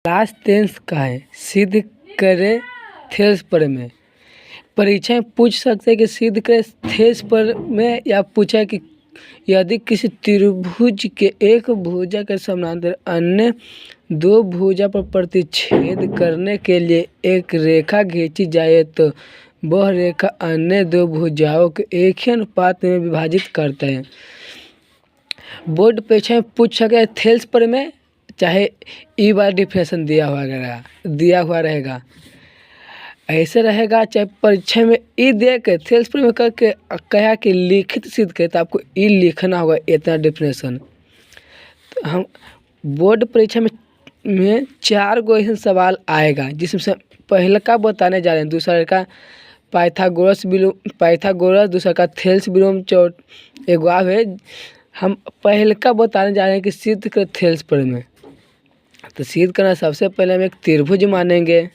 Last tense का है, सिद्ध करे थेल्स पर में। परीक्षा में पूछ सकते हैं कि सिद्ध करे थेल्स पर में, या पूछा कि यदि किसी त्रिभुज के एक भुजा के समानांतर अन्य दो भुजा पर प्रतिच्छेद करने के लिए एक रेखा खींची जाए तो वह रेखा अन्य दो भुजाओं को एक ही अनुपात में विभाजित करता है। बोर्ड परीक्षा में पूछ सके थेल्स पर में, चाहे ई वाला डिफिनेशन दिया हुआ रहेगा, ऐसे रहेगा। चाहे परीक्षा में ई दे के थेल्स पर में करके कहा कि लिखित सिद्ध करे तो आपको ई लिखना होगा, इतना डिफिनेशन। तो हम बोर्ड परीक्षा में 4 गो ऐसे सवाल आएगा, जिसमें से पहले का बताने जा रहे हैं, दूसरा का पाइथागोरस, दूसरा का थेल्स विलोम, एक है हम पहले का बताने जा रहे हैं कि सिद्ध कर थेल्स पर में। तो सिद्ध करना सबसे पहले हम एक त्रिभुज मानेंगे।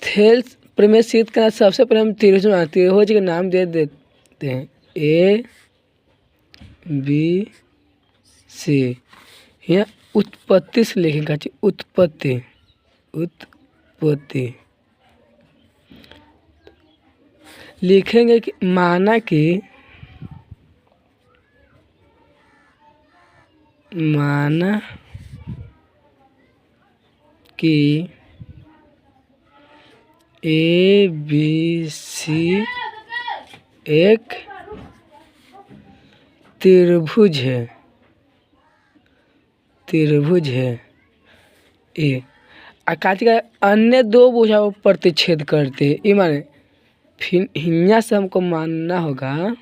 थेल्स पर में सिद्ध करना सबसे पहले हम त्रिभुज का नाम दे देते हैं ए बी सी। यहाँ उत्पत्ति से लिखेगा, उत्पत्ति लिखेंगे कि माना कि ए बी सी एक त्रिभुज है ए आकाश का अन्य दो भुजाओं पर प्रतिच्छेद करते हैं। ये माने फिर हिन्या से हमको मानना होगा,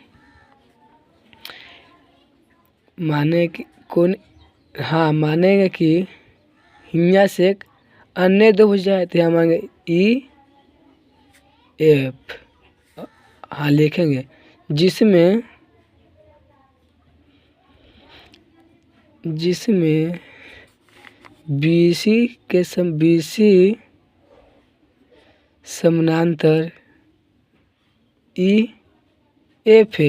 मानेंगे कि हिन्या से एक अन्य दो भुजा है, तो यहाँ मानेंगे ई एफ। हाँ लिखेंगे, जिसमें BC समानांतर ई एफ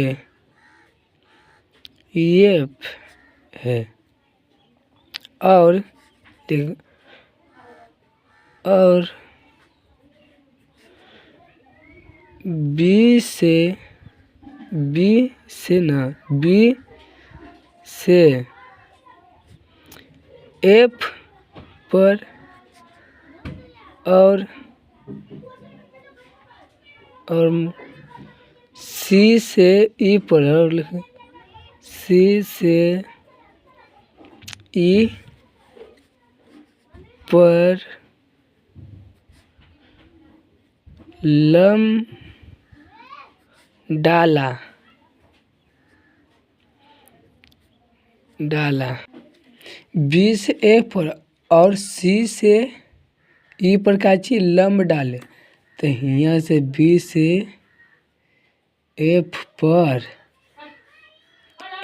है और बी से एफ पर और सी से ई पर, और लिखें सी से ई पर लंब डाला बी से एफ पर और सी से ई पर का चीज लंब डाले, तो यहाँ से बी से एफ पर,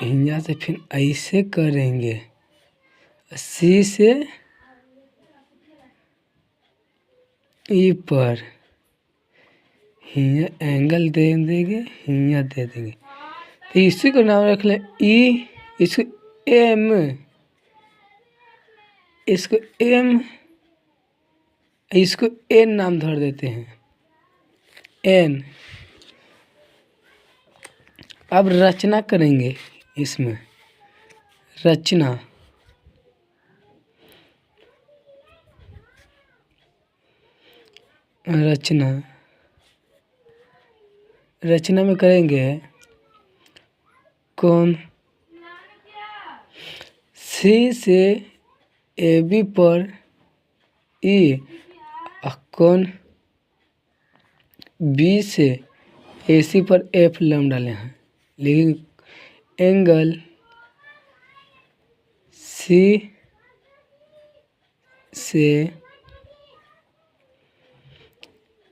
यहाँ से फिर ऐसे करेंगे, सी से ई पर यहाँ एंगल दे देंगे, यहाँ दे देंगे। तो इसी को नाम रख लें ई, इसको एम, इसको एन नाम धर देते हैं, एन। अब रचना करेंगे, इसमें रचना में करेंगे कौन सी से ए बी पर ई, कौन बी से ए सी पर एफ लंब डाले हैं, लेकिन एंगल सी से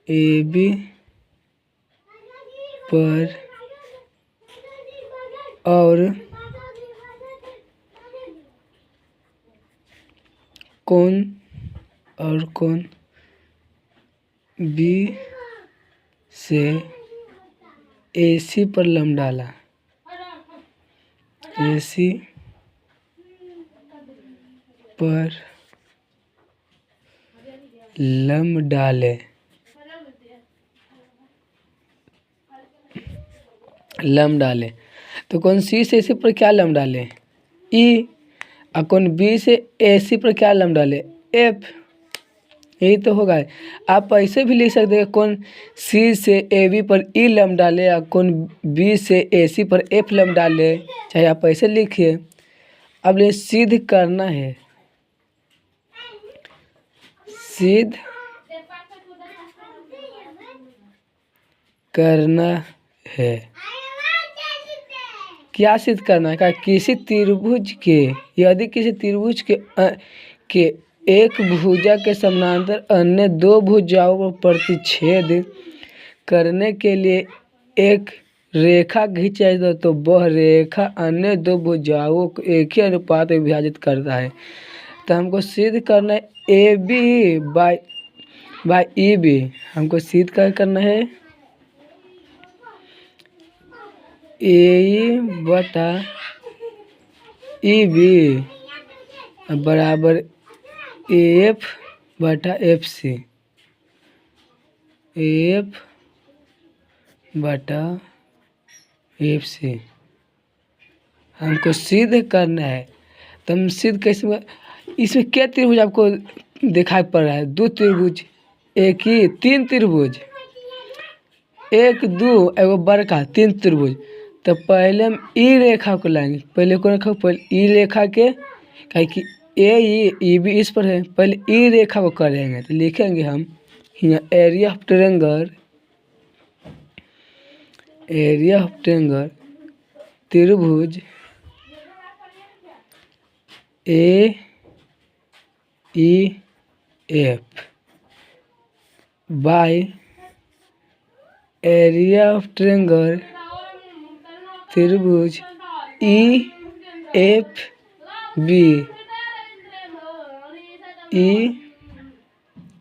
ए बी पर और कौन बी से AC पर लम डाला, AC पर लम डाले, लम डाले तो कौन सी से AC पर क्या लम डाले, E, और कौन बी से AC पर क्या लम डाले, F। यही तो होगा। आप ऐसे भी लिख सकते हैं कौन सी से AB पर E लम डाले, या कौन बी से AC पर F लम डाले, चाहे आप ऐसे लिखिए। अब ये सिद्ध करना है, सिद्ध करना है। क्या सिद्ध करना है? किसी त्रिभुज के, यदि किसी त्रिभुज के एक भुजा के समानांतर अन्य दो भुजाओं को प्रतिच्छेद करने के लिए एक रेखा खींची जाए तो वह रेखा अन्य दो भुजाओं को एक ही अनुपात में विभाजित करता है। तो हमको सिद्ध करना है AB बाय EB। हमको सिद्ध क्या करना है, AE बटा EB बराबर AF बटा FC, AF बटा FC हमको सिद्ध करना है। तो हम सिद्ध कैसे, इसमें क्या त्रिभुज आपको दिखाई पड़ रहा है, दो त्रिभुज, एक ही तीन त्रिभुज, एक दो एगो बड़का तीन त्रिभुज। तो पहले हम ई रेखा को लाएंगे, पहले कौन रेखा, पहले ई रेखा के, कहे कि ए बी इस पर है, पहले ई रेखा को करेंगे। तो लिखेंगे हम यहाँ area of triangle, area of triangle त्रिभुज AEF by area of triangle त्रिभुज EFB,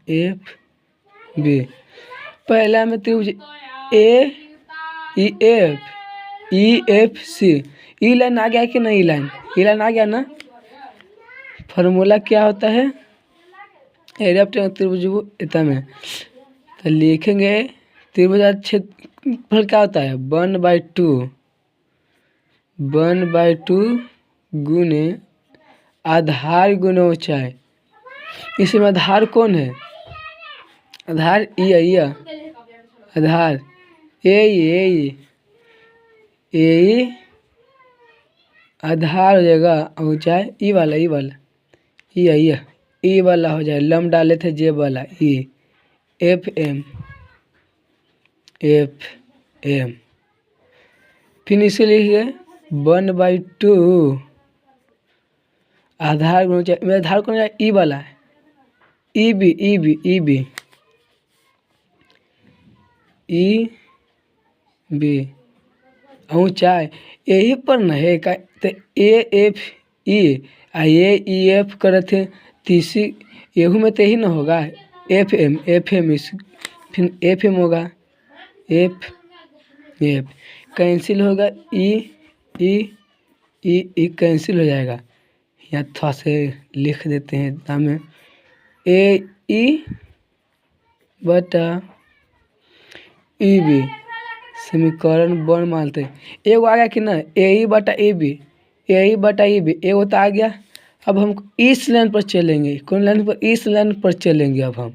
EFB। पहला में त्रिभुज EFC, ई लाइन आ गया कि नहीं, ई लाइन आ गया ना। फार्मूला क्या होता है, एरिया ऑफ ट्रायंगल त्रिभुज इतना में। तो लिखेंगे त्रिभुज क्षेत्रफल क्या होता है, 1/2 गुने आधार गुने ऊंचाई। इसमें आधार कौन है, आधार ये आधार ए आधार हो जाएगा, ऊंचाई ई वाला ई वाला हो जाए, लम डाले थे जे वाला ई, FM फिर इसे लिखिए 1/2 आधार गुना ऊंचाई, मेरा आधार कौन है, ई वाला है, EB ऊंचाई यही पर न है का। तो AFE ये EF करे थे तीसरी, एहू में तो यही न होगा, FM इस फिर FM होगा, F कैंसिल होगा, ई कैंसिल हो जाएगा। यहाँ थोड़ा से लिख देते हैं हमें AE बटा EB, समीकरण 1 मानते हैं। एगो आ गया कि ना, AE बटा EB, एगो तो आ गया। अब हम इस लाइन पर चलेंगे, कौन लाइन पर, इस लाइन पर चलेंगे। अब हम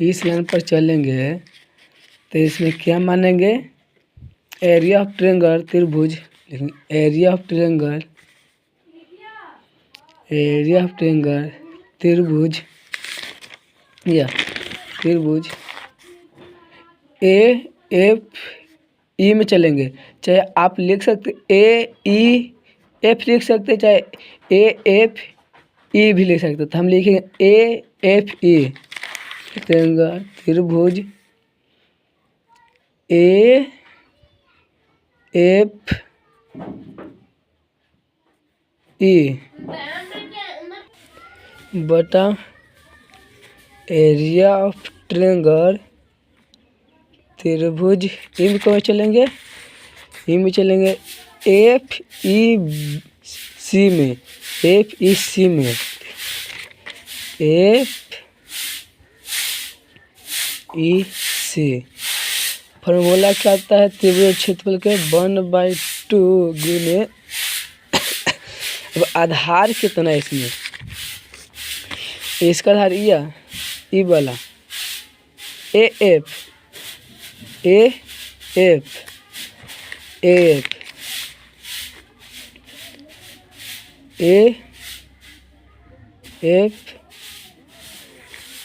इस लाइन पर चलेंगे तो इसमें क्या मानेंगे, एरिया ऑफ ट्रायंगल त्रिभुज, लेकिन एरिया ऑफ ट्रायंगल त्रिभुज या त्रिभुज AFE में चलेंगे। चाहे आप लिख सकते AEF लिख सकते, चाहे AFE भी लिख सकते। तो हम लिखेंगे AFE ट्रायंगल त्रिभुज AFE बटा एरिया ऑफ ट्रायंगल त्रिभुज ई में कौन चलेंगे, ई में चलेंगे एफ ई सी में, एफ ई सी में, एफ ई सी। फॉर्मूला क्या आता है त्रिभुज क्षेत्रफल के 1/2 गुने। अब आधार कितना है इसमें, इसका आधार ई वाला A F A F F A F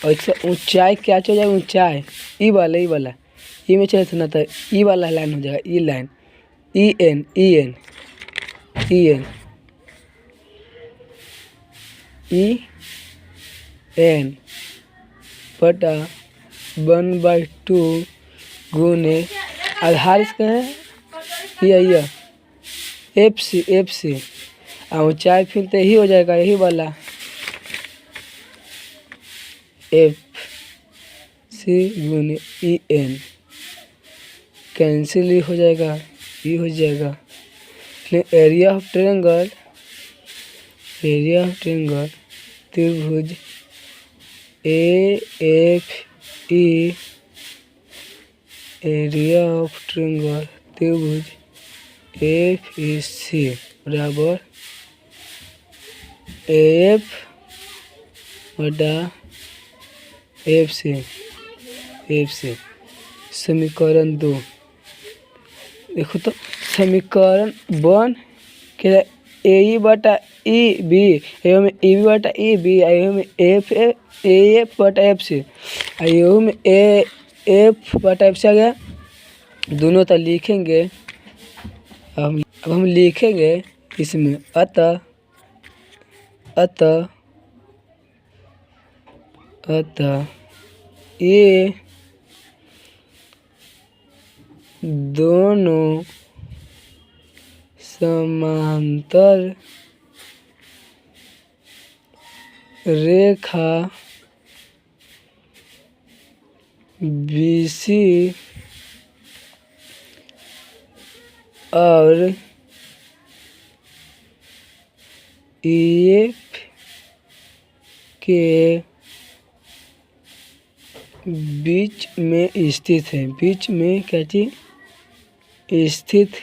और इसका ऊंचाई क्या चल जाएगा, ऊंचाई ई वाला ई में चले ना तो ई वाला लाइन हो जाएगा, E line E N E N E N E N बटा 1/2 गुने आधार इसका है यह एफ सी और ऊंचाई फिर तो यही हो जाएगा, यही वाला एफ सी गुने ई एन कैंसिल ही हो जाएगा, ये हो जाएगा। एरिया ऑफ ट्रायंगल त्रिभुज A F E, area of triangle त्रिभुज एफ ई सी बराबर एफ बटा एफ सी। समीकरण 2 देखो तो समीकरण 1 क्या ए बटा ई बी में ई बी बटा ई बी में एफ बटा एफ सी में एफ बटा एफ सी आ गया। दोनों तो लिखेंगे, अब हम लिखेंगे इसमें अतः ये दोनों समांतर रेखा बीसी और एफ के बीच में स्थित है, बीच में क्या चीज स्थित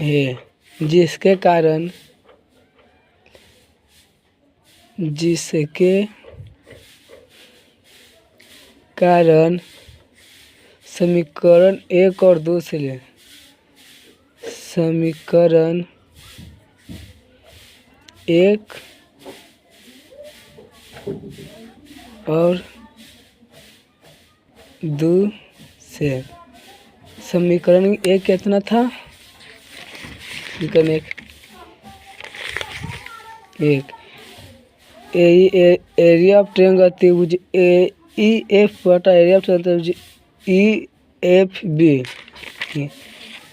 है, जिसके कारण समीकरण 1 और 2 से ले समीकरण 1 और 2 से। समीकरण 1 कितना था, समीकरण 1 एरिया ऑफ ट्रायंगल त्रिभुज ए ई एफ बटा एरिया ऑफ ट्रायंगल त्रिभुज E F B,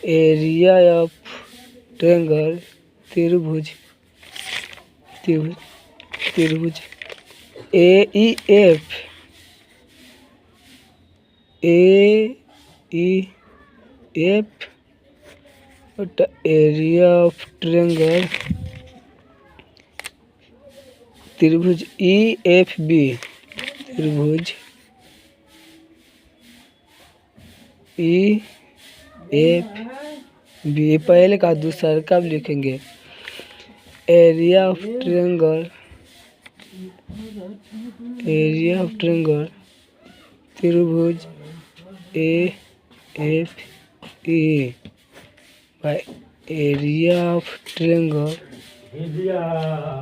area of triangle त्रिभुज ए ई एफ बटा एरिया ऑफ ट्रायंगल त्रिभुज ई एफ बी, त्रिभुज ई एफ बी पहले का दूसरा कब लिखेंगे, एरिया ऑफ ट्रायंगल त्रिभुज A F E by area of triangle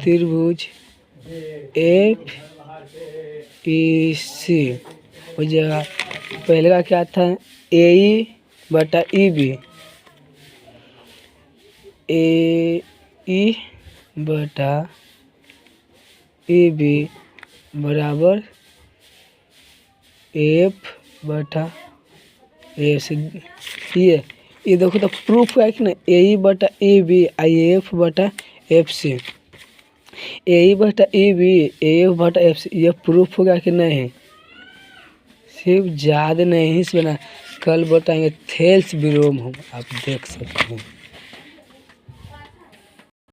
त्रिभुज एफ ई सी हो जाएगा। पहले का क्या था, ए ई बटा ई बी, ए ई बटा ए बी बराबर एफ बटा ए सी। ये देखो तो प्रूफ है कि ना, ए ई बटा ए बी आई एफ बटा एफ सी। ए बटा ए बी ए बटा एफ सी, ये प्रूफ होगा कि नहीं? सिर्फ ज़्यादा नहीं से बना, कल बताएंगे थेल्स विलोम हम, आप देख सकते हैं।